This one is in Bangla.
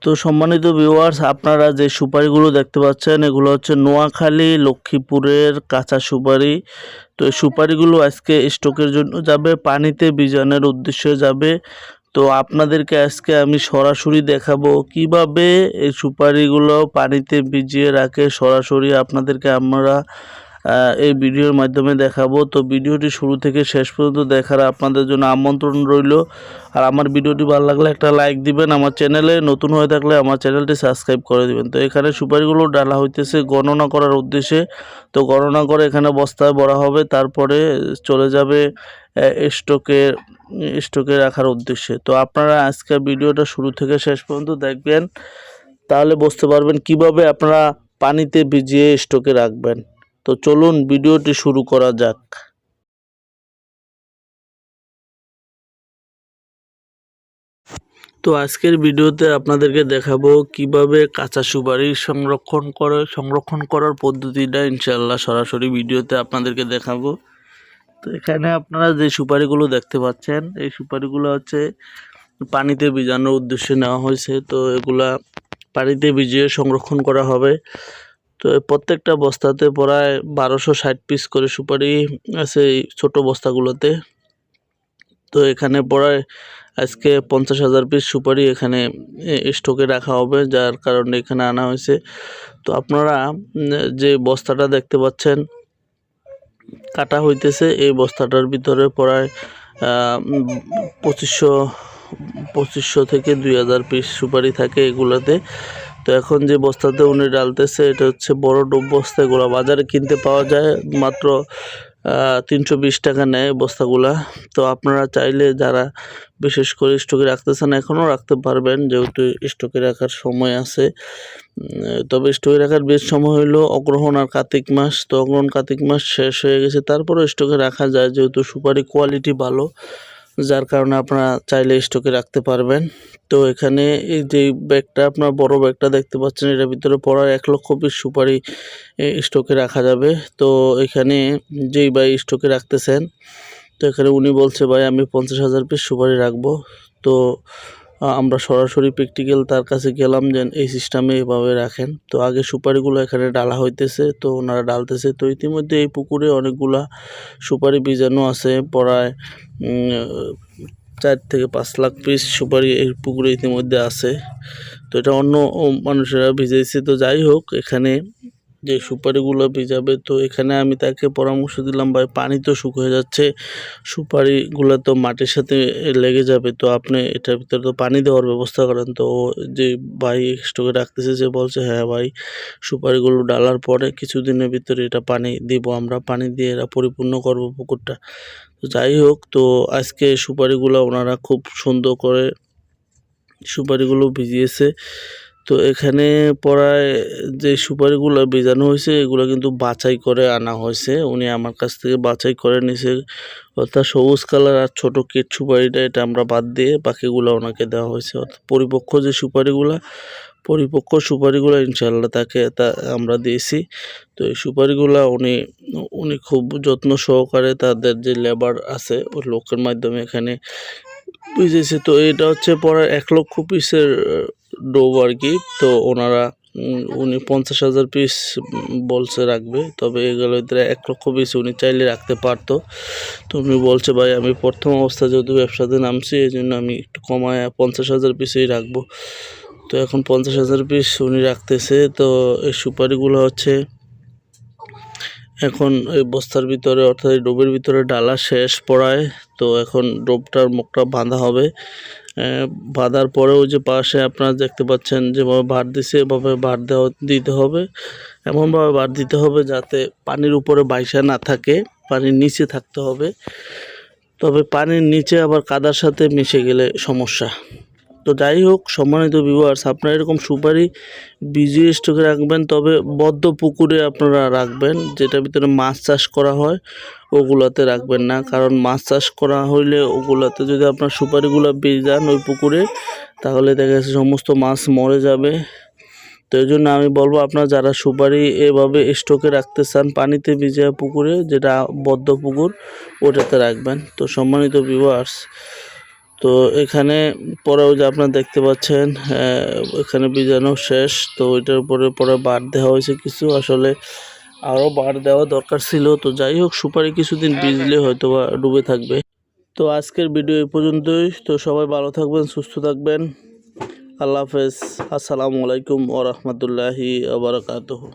তো সম্মানিত ভিউয়ার্স, আপনারা যে সুপারিগুলো দেখতে পাচ্ছেন এগুলো হচ্ছে নোয়াখালী লক্ষ্মীপুরের কাঁচা সুপারি। তো এই সুপারিগুলো আজকে স্টকের জন্য যাবে, পানিতে ভিজানোর উদ্দেশ্যে যাবে। তো আপনাদেরকে আজকে আমি সরাসরি দেখাবো কিভাবে এই সুপারিগুলো পানিতে ভিজিয়ে রাখে। সরাসরি আপনাদেরকে আমরা এই ভিডিওর মাধ্যমে দেখাবো। তো ভিডিওটি শুরু থেকে শেষ পর্যন্ত দেখার আপনাদের জন্য আমন্ত্রণ রইল। আর আমার ভিডিওটি ভালো লাগলে একটা লাইক দিবেন, আমার চ্যানেলে নতুন হয়ে থাকলে আমার চ্যানেলটি সাবস্ক্রাইব করে দিবেন। তো এখানে সুপারিগুলো ডালা হইতেছে গণনা করার উদ্দেশ্যে। তো গণনা করে এখানে বস্তায় ভরা হবে, তারপরে চলে যাবে স্টকে রাখার উদ্দেশ্যে। তো আপনারা আজকের ভিডিওটা শুরু থেকে শেষ পর্যন্ত দেখবেন, তাহলে বুঝতে পারবেন কিভাবে আপনারা পানিতে ভিজিয়ে স্টকে রাখবেন। তো চলুন ভিডিওটি শুরু করা যাক। তো আজকের ভিডিওতে আপনাদেরকে দেখাবো কিভাবে কাঁচা সুপারি সংরক্ষণ করার পদ্ধতিটা ইনশাআল্লাহ সরাসরি ভিডিওতে আপনাদেরকে দেখাবো। তো এখানে আপনারা যে সুপারিগুলো দেখতে পাচ্ছেন এই সুপারিগুলো হচ্ছে পানিতে ভিজানোর উদ্দেশ্যে নেওয়া হয়েছে। তো এগুলা পানিতে ভিজিয়ে সংরক্ষণ করা হবে। তো প্রত্যেকটা বস্তাতে প্রায় 1260 পিস করে সুপারি আছে এই ছোট বস্তাগুলোতে। তো এখানে প্রায় আজকে 50,000 পিস সুপারি এখানে স্টকে রাখা হবে, যার কারণে এখানে আনা হয়েছে। তো আপনারা যে বস্তাটা দেখতে পাচ্ছেন কাটা হইতেছে, এই বস্তাটার ভিতরে প্রায় 2500 থেকে 2000 পিস সুপারি থাকে এগুলোতে। তো এখন যে বস্তাতে উনি ডালতেছে এটা হচ্ছে বড় ডোব বস্তা। এগুলো বাজারে কিনতে পাওয়া যায় মাত্র 320 টাকা নেয় বস্তাগুলা। তো আপনারা চাইলে যারা বিশেষ করে স্টকে রাখতেছেন এখনও রাখতে পারবেন, যেহেতু স্টকে রাখার সময় আছে। তবে স্টকে রাখার বেশ সময় হলো অগ্রহণ আর কার্তিক মাস। তো অগ্রহণ কার্তিক মাস শেষ হয়ে গেছে, তারপরে স্টকে রাখা যায়, যেহেতু সুপারি কোয়ালিটি ভালো, যার কারণে আপনারা চাইলে স্টকে রাখতে পারবেন। তো এখানে এই যে ব্যাগটা, আপনার বড় ব্যাগটা দেখতে পাচ্ছেন, এটার ভিতরে পড়ার 1 লক্ষ পিস সুপারি স্টকে রাখা যাবে। তো এখানে যেই ভাই স্টকে রাখতেছেন, তো এখানে উনি বলছে ভাই আমি 50,000 পিস সুপারি রাখবো। তো আমরা সরাসরি প্র্যাকটিক্যাল তার কাছে গেলাম যে এই সিস্টেমে এভাবে রাখেন। তো আগে সুপারিগুলো এখানে ডালা হইতেছে, তো ওনারা ডালতেছে। তো ইতিমধ্যে এই পুকুরে অনেকগুলা সুপারি বীজাণু আছে, প্রায় 4 থেকে 5 লাখ পিস সুপারি এই পুকুরে ইতিমধ্যে আছে। তো এটা অন্য মানুষেরা ভিজাইছে। তো যাই হোক, এখানে যে সুপারিগুলো ভিজাবে, তো এখানে আমি তাকে পরামর্শ দিলাম ভাই পানি তো শুকিয়ে যাচ্ছে, সুপারিগুলো তো মাটির সাথে লেগে যাবে, তো আপনি এটার ভিতরে তো পানি দেওয়ার ব্যবস্থা করেন। তো যে ভাই স্টকে রাখতেছে সে বলছে হ্যাঁ ভাই, সুপারিগুলো ডালার পরে কিছুদিনের ভিতরে এটা পানি দিব, আমরা পানি দিয়ে এরা পরিপূর্ণ করব পুকুরটা। তো যাই হোক, তো আজকে সুপারিগুলো ওনারা খুব সুন্দর করে সুপারিগুলো ভিজিয়েছে। তো এখানে প্রায় যে সুপারিগুলো ভিজানো হয়েছে এগুলো কিন্তু বাছাই করে আনা হয়েছে, উনি আমার কাছ থেকে বাছাই করে নিছে। অর্থাৎ সবুজ কালার আর ছোট কেট সুপারিটা এটা আমরা বাদ দিয়ে বাকিগুলো ওনাকে দেওয়া হয়েছে। অর্থাৎ পরিপক্ক সুপারিগুলো ইনশাআল্লাহ তাকে আমরা দিয়েছি। তো এই সুপারিগুলো উনি খুব যত্ন সহকারে তাদের যে লেবার আছে ওই লোকের মাধ্যমে এখানে বুঝেছি। তো এটা হচ্ছে পরে 1 লক্ষ পিসের ডোব আর কি। তো উনি 50,000 পিস বলছে রাখবে, তবে এগুলো 1 লক্ষ পিস উনি চাইলে রাখতে পারতো। তো উনি বলছে ভাই আমি প্রথম অবস্থায় যেহেতু ব্যবসাতে নামছি এই জন্য আমি একটু কমায় 50,000 পিসেই রাখবো। তো এখন 50,000 পিস উনি রাখতেছে। তো এই সুপারিগুলো হচ্ছে এখন এই বস্তার ভিতরে অর্থাৎ এই ডোবের ভিতরে ডালা শেষ পড়ায়। তো এখন ডোবটার মুখটা বাঁধা হবে। বাঁধার পরেও যে পাশে আপনারা দেখতে পাচ্ছেন যেভাবে ভার দিছে এভাবে ভার দিতে হবে, এমনভাবে ভার দিতে হবে যাতে পানির উপরে বাইসা না থাকে, পানির নিচে থাকতে হবে। তবে পানির নিচে আবার কাদার সাথে মিশে গেলে সমস্যা। তো যাই হোক, সম্মানিত ভিউয়ার্স, আপনারা এরকম সুপারি ভিজিয়ে স্টকে রাখবেন, তবে বদ্ধ পুকুরে আপনারা রাখবেন, যেটার ভিতরে মাছ চাষ করা হয় ওগুলাতে রাখবেন না। কারণ মাছ চাষ করা হইলে ওগুলাতে যদি আপনার সুপারিগুলো ভিজান ওই পুকুরে, তাহলে দেখা যাচ্ছে সমস্ত মাছ মরে যাবে। তো এই জন্য আমি বলবো আপনারা যারা সুপারি এভাবে স্টকে রাখতে চান পানিতে ভিজে পুকুরে, যেটা বদ্ধ পুকুর, ওটাতে রাখবেন। তো সম্মানিত ভিউয়ার্স, তো এখানে পরেও যে আপনারা দেখতে পাচ্ছেন এখানে বীজাণু শেষ। তো ওইটার উপরে পরে বার দেওয়া হয়েছে কিছু, আসলে আরও বার দেওয়া দরকার ছিল। তো যাই হোক, সুপারি কিছুদিন ভিজলে হয়তো বা ডুবে থাকবে। তো আজকের ভিডিও এই পর্যন্তই। তো সবাই ভালো থাকবেন, সুস্থ থাকবেন। আল্লাহ হাফেজ। আসসালামু আলাইকুম ওয়া রাহমাতুল্লাহি ওয়া বারাকাতুহু।